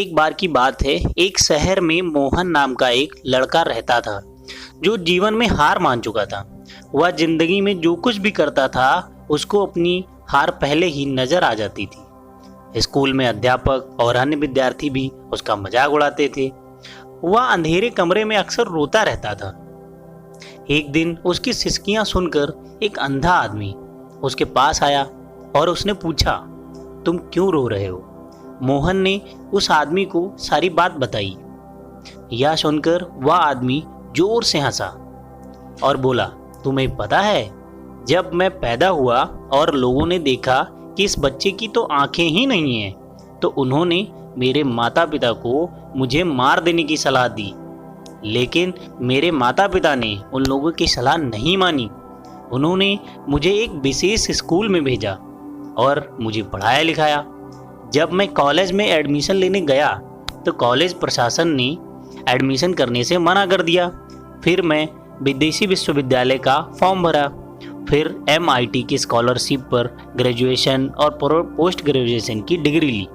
एक बार की बात है, एक शहर में मोहन नाम का एक लड़का रहता था जो जीवन में हार मान चुका था। वह जिंदगी में जो कुछ भी करता था उसको अपनी हार पहले ही नजर आ जाती थी। स्कूल में अध्यापक और अन्य विद्यार्थी भी उसका मजाक उड़ाते थे। वह अंधेरे कमरे में अक्सर रोता रहता था। एक दिन उसकी सिसकियां सुनकर एक अंधा आदमी उसके पास आया और उसने पूछा, तुम क्यों रो रहे हो? मोहन ने उस आदमी को सारी बात बताई। यह सुनकर वह आदमी जोर से हंसा और बोला, तुम्हें पता है, जब मैं पैदा हुआ और लोगों ने देखा कि इस बच्चे की तो आंखें ही नहीं हैं, तो उन्होंने मेरे माता पिता को मुझे मार देने की सलाह दी। लेकिन मेरे माता पिता ने उन लोगों की सलाह नहीं मानी। उन्होंने मुझे एक विशेष स्कूल में भेजा और मुझे पढ़ाया लिखाया। जब मैं कॉलेज में एडमिशन लेने गया तो कॉलेज प्रशासन ने एडमिशन करने से मना कर दिया। फिर मैं विदेशी विश्वविद्यालय का फॉर्म भरा। फिर MIT की स्कॉलरशिप पर ग्रेजुएशन और पोस्ट ग्रेजुएशन की डिग्री ली।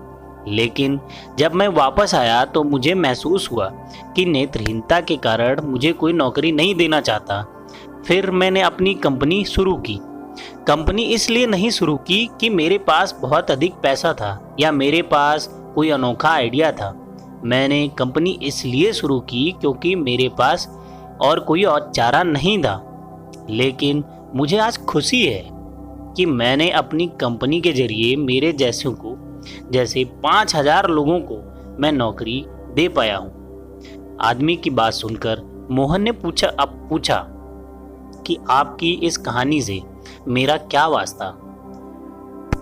लेकिन जब मैं वापस आया तो मुझे महसूस हुआ कि नेत्रहीनता के कारण मुझे कोई नौकरी नहीं देना चाहता। फिर मैंने अपनी कंपनी शुरू की। कंपनी इसलिए नहीं शुरू की कि मेरे पास बहुत अधिक पैसा था या मेरे पास कोई अनोखा आइडिया था। मैंने कंपनी इसलिए शुरू की क्योंकि मेरे पास और कोई और चारा नहीं था। लेकिन मुझे आज खुशी है कि मैंने अपनी कंपनी के जरिए मेरे जैसे 5000 लोगों को मैं नौकरी दे पाया हूँ। आदमी की बात सुनकर मोहन ने पूछा कि आपकी इस कहानी से मेरा क्या वास्ता?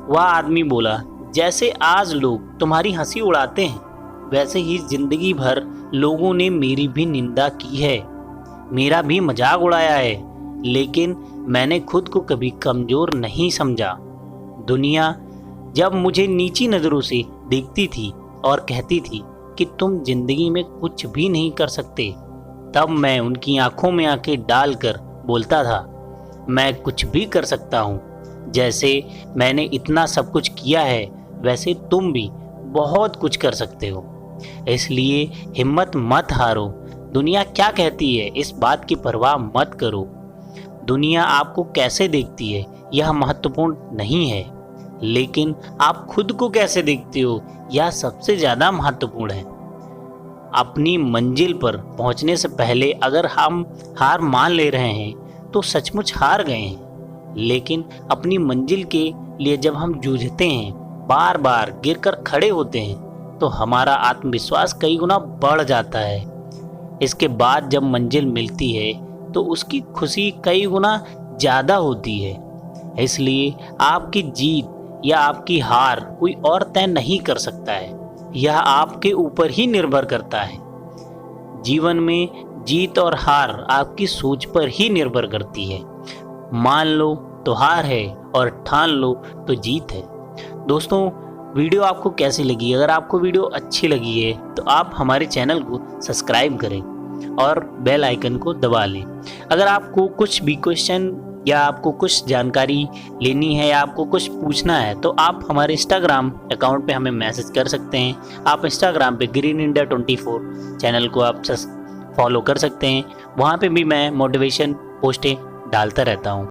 वह आदमी बोला, जैसे आज लोग तुम्हारी हंसी उड़ाते हैं वैसे ही जिंदगी भर लोगों ने मेरी भी निंदा की है, मेरा भी मजाक उड़ाया है, लेकिन मैंने खुद को कभी कमजोर नहीं समझा। दुनिया जब मुझे नीची नज़रों से देखती थी और कहती थी कि तुम जिंदगी में कुछ भी नहीं कर सकते, तब मैं उनकी आंखों में आंखें डालकर बोलता था, मैं कुछ भी कर सकता हूँ। जैसे मैंने इतना सब कुछ किया है वैसे तुम भी बहुत कुछ कर सकते हो। इसलिए हिम्मत मत हारो। दुनिया क्या कहती है इस बात की परवाह मत करो। दुनिया आपको कैसे देखती है यह महत्वपूर्ण नहीं है, लेकिन आप खुद को कैसे देखते हो यह सबसे ज़्यादा महत्वपूर्ण है। अपनी मंजिल पर पहुंचने से पहले अगर हम हार मान ले रहे हैं तो सचमुच हार गए हैं। लेकिन अपनी मंजिल के लिए जब हम जूझते हैं, बार बार गिरकर खड़े होते हैं, तो हमारा आत्मविश्वास कई गुना बढ़ जाता है। इसके बाद जब मंजिल मिलती है तो उसकी खुशी कई गुना ज़्यादा होती है। इसलिए आपकी जीत या आपकी हार कोई और तय नहीं कर सकता है, यह आपके ऊपर ही निर्भर करता है। जीवन में जीत और हार आपकी सोच पर ही निर्भर करती है। मान लो तो हार है और ठान लो तो जीत है। दोस्तों, वीडियो आपको कैसी लगी? अगर आपको वीडियो अच्छी लगी है तो आप हमारे चैनल को सब्सक्राइब करें और बेल आइकन को दबा लें। अगर आपको कुछ भी क्वेश्चन या आपको कुछ जानकारी लेनी है या आपको कुछ पूछना है तो आप हमारे इंस्टाग्राम अकाउंट पे हमें मैसेज कर सकते हैं। आप इंस्टाग्राम पे ग्रीन इंडिया 24 चैनल को आप फॉलो कर सकते हैं। वहाँ पे भी मैं मोटिवेशन पोस्टें डालता रहता हूँ।